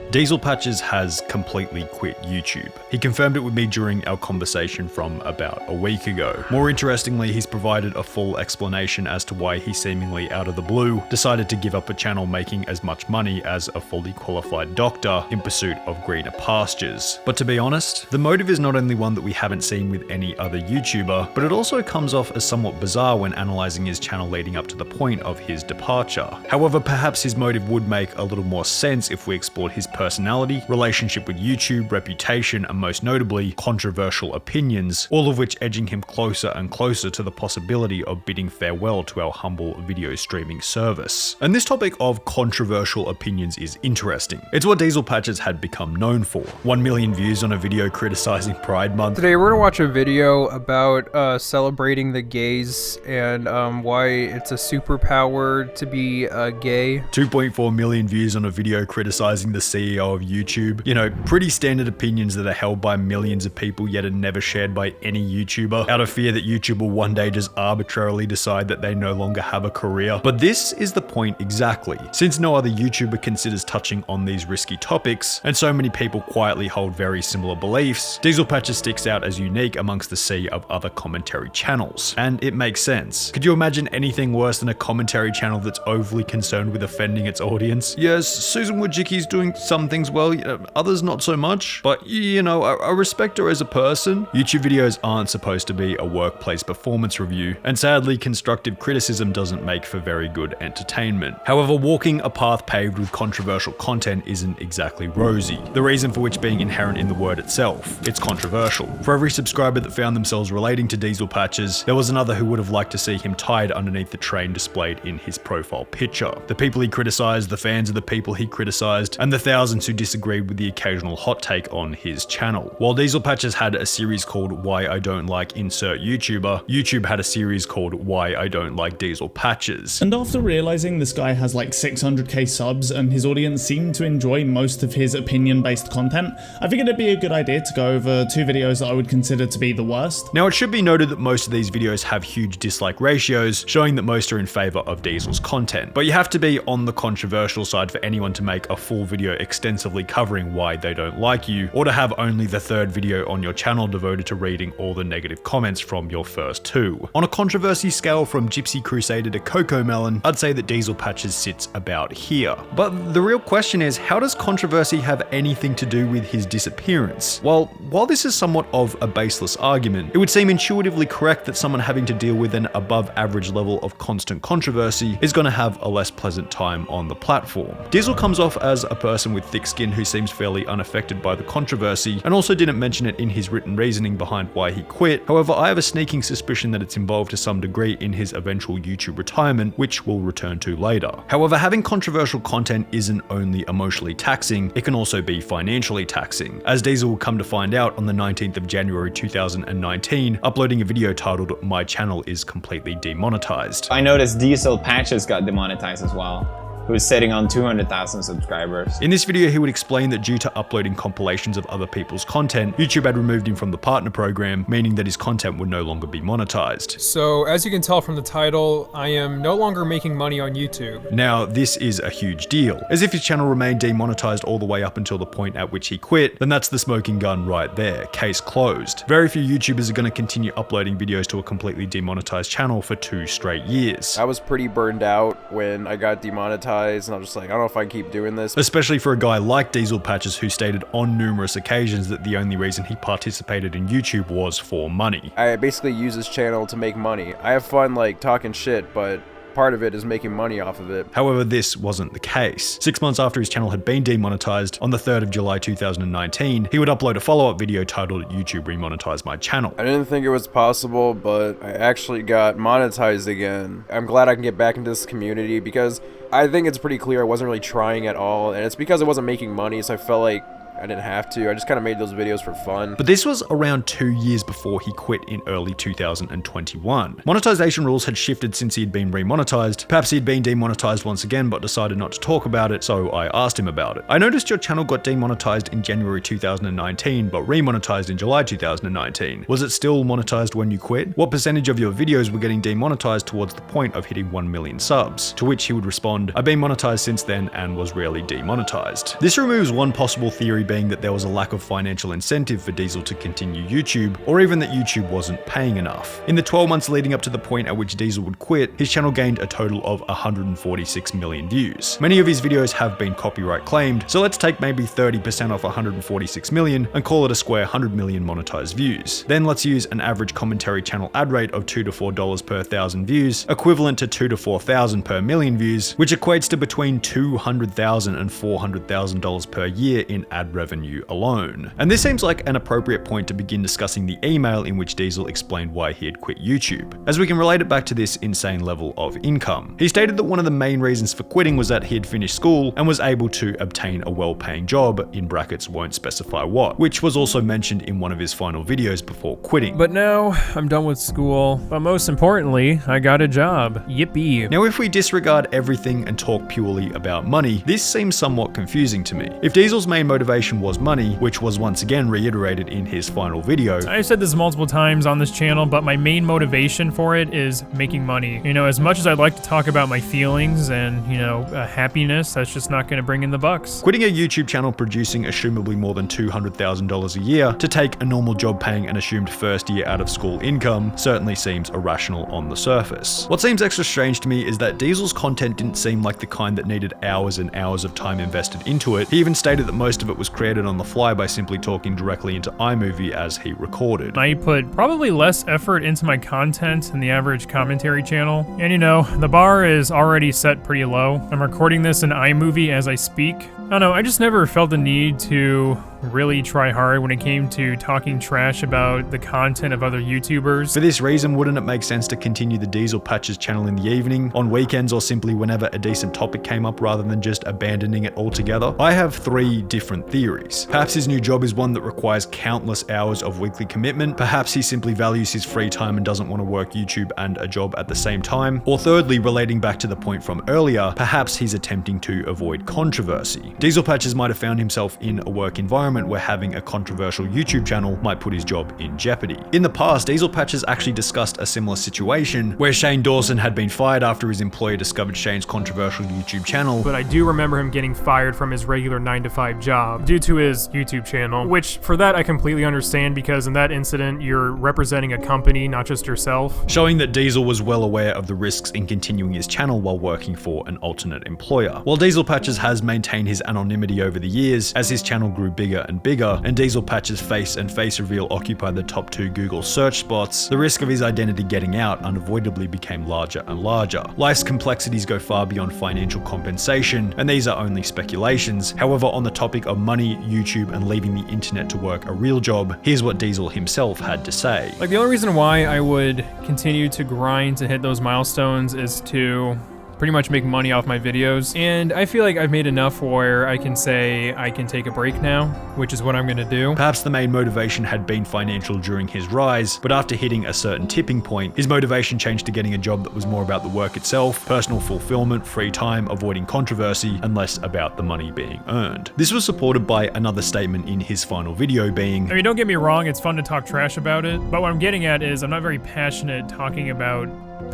Diesel Patches has completely quit YouTube. He confirmed it with me during our conversation from about a week ago. More interestingly, he's provided a full explanation as to why he seemingly out of the blue decided to give up a channel making as much money as a fully qualified doctor in pursuit of greener pastures. But to be honest, the motive is not only one that we haven't seen with any other YouTuber, but it also comes off as somewhat bizarre when analysing his channel leading up to the point of his departure. However, perhaps his motive would make a little more sense if we explored his personality, relationship with YouTube, reputation, and most notably, controversial opinions, all of which edging him closer and closer to the possibility of bidding farewell to our humble video streaming service. And this topic of controversial opinions is interesting. It's what Diesel Patches had become known for. 1 million views on a video criticizing Pride Month. Today we're gonna watch a video about celebrating the gays and why it's a superpower to be gay. 2.4 million views on a video criticizing the CEO of YouTube. You know, pretty standard opinions that are held by millions of people yet are never shared by any YouTuber out of fear that YouTube will one day just arbitrarily decide that they no longer have a career. But this is the point exactly. Since no other YouTuber considers touching on these risky topics, and so many people quietly hold very similar beliefs, Diesel Patches sticks out as unique amongst the sea of other commentary channels. And it makes sense. Could you imagine anything worse than a commentary channel that's overly concerned with offending its audience? Yes, Susan Wojcicki's doing some things well, others not so much, but you know, I respect her as a person. YouTube videos aren't supposed to be a workplace performance review, and sadly, constructive criticism doesn't make for very good entertainment. However, walking a path paved with controversial content isn't exactly rosy, the reason for which being inherent in the word itself. It's controversial. For every subscriber that found themselves relating to Diesel Patches, there was another who would have liked to see him tied underneath the train displayed in his profile picture. The people he criticized, the fans of the people he criticized, and the thousands who disagreed with the occasional hot take on his channel. While Diesel Patches had a series called Why I Don't Like Insert YouTuber, YouTube had a series called Why I Don't Like Diesel Patches. And after realizing this guy has like 600k subs and his audience seemed to enjoy most of his opinion-based content, I figured it'd be a good idea to go over 2 videos that I would consider to be the worst. Now, it should be noted that most of these videos have huge dislike ratios, showing that most are in favor of Diesel's content. But you have to be on the controversial side for anyone to make a full video extensively covering why they don't like you, or to have only the 3rd video on your channel devoted to reading all the negative comments from your first 2. On a controversy scale from Gypsy Crusader to Coco Melon, I'd say that Diesel Patches sits about here. But the real question is, how does controversy have anything to do with his disappearance? Well, while this is somewhat of a baseless argument, it would seem intuitively correct that someone having to deal with an above average level of constant controversy is going to have a less pleasant time on the platform. Diesel comes off as a person with thick skin who seems fairly unaffected by the controversy, and also didn't mention it in his written reasoning behind why he quit. However, I have a sneaking suspicion that it's involved to some degree in his eventual YouTube retirement, which we'll return to later. However, having controversial content isn't only emotionally taxing, it can also be financially taxing, as Diesel will come to find out on the 19th of January 2019, uploading a video titled "My Channel is Completely Demonetized." I noticed Diesel Patches got demonetized as well, who's sitting on 200,000 subscribers. In this video, he would explain that due to uploading compilations of other people's content, YouTube had removed him from the partner program, meaning that his content would no longer be monetized. So, as you can tell from the title, I am no longer making money on YouTube. Now, this is a huge deal, as if his channel remained demonetized all the way up until the point at which he quit, then that's the smoking gun right there, case closed. Very few YouTubers are going to continue uploading videos to a completely demonetized channel for 2 straight years. I was pretty burned out when I got demonetized, and I'm just like, I don't know if I can keep doing this. Especially for a guy like Diesel Patches, who stated on numerous occasions that the only reason he participated in YouTube was for money. I basically use this channel to make money. I have fun like talking shit, but part of it is making money off of it. However, this wasn't the case. 6 months after his channel had been demonetized, on the 3rd of July 2019, he would upload a follow-up video titled "YouTube Remonetize My Channel." I didn't think it was possible, but I actually got monetized again. I'm glad I can get back into this community because I think it's pretty clear I wasn't really trying at all, and it's because I wasn't making money, so I felt like I didn't have to. I just kind of made those videos for fun. But this was around 2 years before he quit in early 2021. Monetization rules had shifted since he had been remonetized. Perhaps he had been demonetized once again, but decided not to talk about it, so I asked him about it. I noticed your channel got demonetized in January 2019, but remonetized in July 2019. Was it still monetized when you quit? What percentage of your videos were getting demonetized towards the point of hitting 1 million subs? To which he would respond, I've been monetized since then and was rarely demonetized. This removes one possible theory being that there was a lack of financial incentive for Diesel to continue YouTube, or even that YouTube wasn't paying enough. In the 12 months leading up to the point at which Diesel would quit, his channel gained a total of 146 million views. Many of his videos have been copyright claimed, so let's take maybe 30% off 146 million and call it a square 100 million monetized views. Then let's use an average commentary channel ad rate of $2 to $4 per 1,000 views, equivalent to $2,000 to $4,000 per million views, which equates to between $200,000 and $400,000 per year in ad revenue alone. And this seems like an appropriate point to begin discussing the email in which Diesel explained why he had quit YouTube, as we can relate it back to this insane level of income. He stated that one of the main reasons for quitting was that he had finished school and was able to obtain a well-paying job, in brackets won't specify what, which was also mentioned in one of his final videos before quitting. But now I'm done with school, but most importantly, I got a job. Yippee. Now, if we disregard everything and talk purely about money, this seems somewhat confusing to me. If Diesel's main motivation was money, which was once again reiterated in his final video, I've said this multiple times on this channel, but my main motivation for it is making money. You know, as much as I'd like to talk about my feelings and, you know, happiness, that's just not going to bring in the bucks. Quitting a YouTube channel producing assumably more than $200,000 a year to take a normal job paying an assumed first year out of school income certainly seems irrational on the surface. What seems extra strange to me is that Diesel's content didn't seem like the kind that needed hours and hours of time invested into it. He even stated that most of it was created on the fly by simply talking directly into iMovie as he recorded. I put probably less effort into my content than the average commentary channel. And you know, the bar is already set pretty low. I'm recording this in iMovie as I speak. I don't know, I just never felt the need to really try hard when it came to talking trash about the content of other YouTubers. For this reason, wouldn't it make sense to continue the Diesel Patches channel in the evening, on weekends, or simply whenever a decent topic came up rather than just abandoning it altogether? I have 3 different theories. Perhaps his new job is one that requires countless hours of weekly commitment. Perhaps he simply values his free time and doesn't want to work YouTube and a job at the same time. Or thirdly, relating back to the point from earlier, perhaps he's attempting to avoid controversy. Diesel Patches might have found himself in a work environment where having a controversial YouTube channel might put his job in jeopardy. In the past, Diesel Patches actually discussed a similar situation where Shane Dawson had been fired after his employer discovered Shane's controversial YouTube channel. But I do remember him getting fired from his regular 9-to-5 job due to his YouTube channel, which for that I completely understand, because in that incident you're representing a company, not just yourself. Showing that Diesel was well aware of the risks in continuing his channel while working for an alternate employer. While Diesel Patches has maintained his anonymity over the years, as his channel grew bigger and bigger, and Diesel Patches' face and face reveal occupied the top 2 Google search spots, the risk of his identity getting out unavoidably became larger and larger. Life's complexities go far beyond financial compensation, and these are only speculations. However, on the topic of money, YouTube, and leaving the internet to work a real job, here's what Diesel himself had to say. Like, the only reason why I would continue to grind to hit those milestones is to pretty much make money off my videos. And I feel like I've made enough where I can say I can take a break now, which is what I'm gonna do. Perhaps the main motivation had been financial during his rise, but after hitting a certain tipping point, his motivation changed to getting a job that was more about the work itself, personal fulfillment, free time, avoiding controversy, and less about the money being earned. This was supported by another statement in his final video being, I mean, don't get me wrong, it's fun to talk trash about it, but what I'm getting at is I'm not very passionate talking about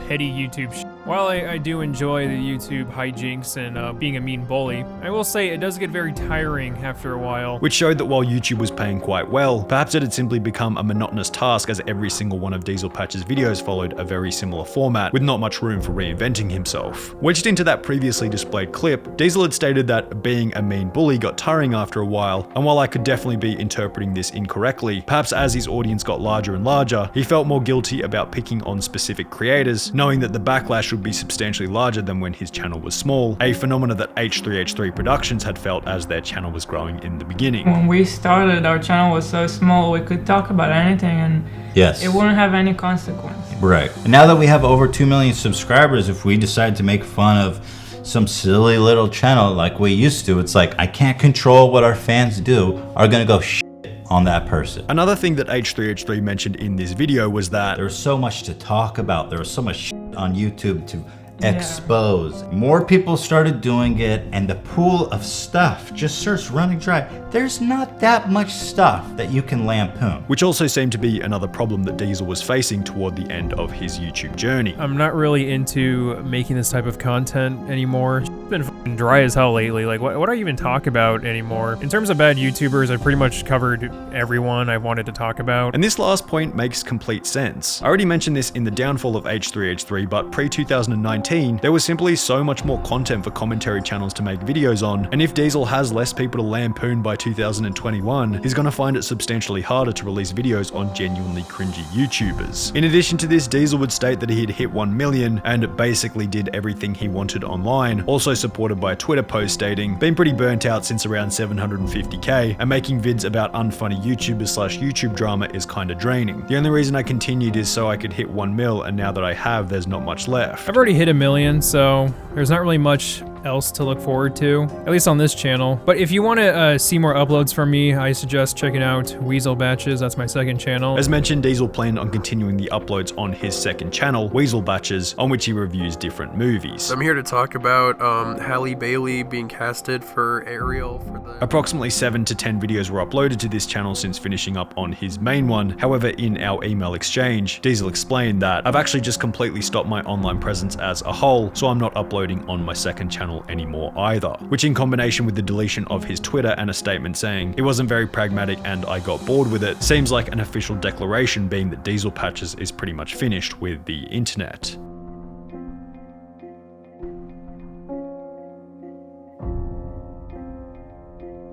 petty YouTube shit. While I do enjoy the YouTube hijinks and being a mean bully, I will say it does get very tiring after a while. Which showed that while YouTube was paying quite well, perhaps it had simply become a monotonous task, as every single one of Diesel Patches' videos followed a very similar format with not much room for reinventing himself. Wedged into that previously displayed clip, Diesel had stated that being a mean bully got tiring after a while, and while I could definitely be interpreting this incorrectly, perhaps as his audience got larger and larger, he felt more guilty about picking on specific creators, knowing that the backlash would be substantially larger than when his channel was small, a phenomena that H3H3 Productions had felt as their channel was growing in the beginning. When we started, our channel was so small, we could talk about anything and yes, it wouldn't have any consequence. Right. And now that we have over 2 million subscribers, if we decide to make fun of some silly little channel like we used to. It's like, I can't control what our fans do, are gonna go shit on that person. Another thing that H3H3 mentioned in this video was that There's so much to talk about. There was so much shit on YouTube to expose. More people started doing it, and the pool of stuff just starts running dry. There's not that much stuff that you can lampoon. which also seemed to be another problem that Diesel was facing toward the end of his YouTube journey. I'm not really into making this type of content anymore. It's been f***ing dry as hell lately. Like, what do I even talk about anymore? In terms of bad YouTubers, I've pretty much covered everyone I wanted to talk about. And this last point makes complete sense. I already mentioned this in the downfall of H3H3, but pre-2019, there was simply so much more content for commentary channels to make videos on, and if Diesel has less people to lampoon by 2021, he's gonna find it substantially harder to release videos on genuinely cringy YouTubers. In addition to this, Diesel would state that he'd hit 1 million and basically did everything he wanted online, also supported by a Twitter post stating, "Been pretty burnt out since around 750k, and making vids about unfunny YouTubers / YouTube drama is kinda draining. The only reason I continued is so I could hit 1 mil, and now that I have, there's not much left." I've already hit 1 million, so there's not really much else to look forward to, at least on this channel. But if you want to see more uploads from me, I suggest checking out Weasel Batches. That's my second channel. As mentioned, Diesel planned on continuing the uploads on his second channel, Weasel Batches, on which he reviews different movies. I'm here to talk about Halle Bailey being casted for Ariel for the... Approximately 7 to 10 videos were uploaded to this channel since finishing up on his main one. However, in our email exchange, Diesel explained that, "I've actually just completely stopped my online presence as a whole, so I'm not uploading on my second channel anymore either," which in combination with the deletion of his Twitter and a statement saying, "It wasn't very pragmatic and I got bored with it," seems like an official declaration, being that Diesel Patches is pretty much finished with the internet.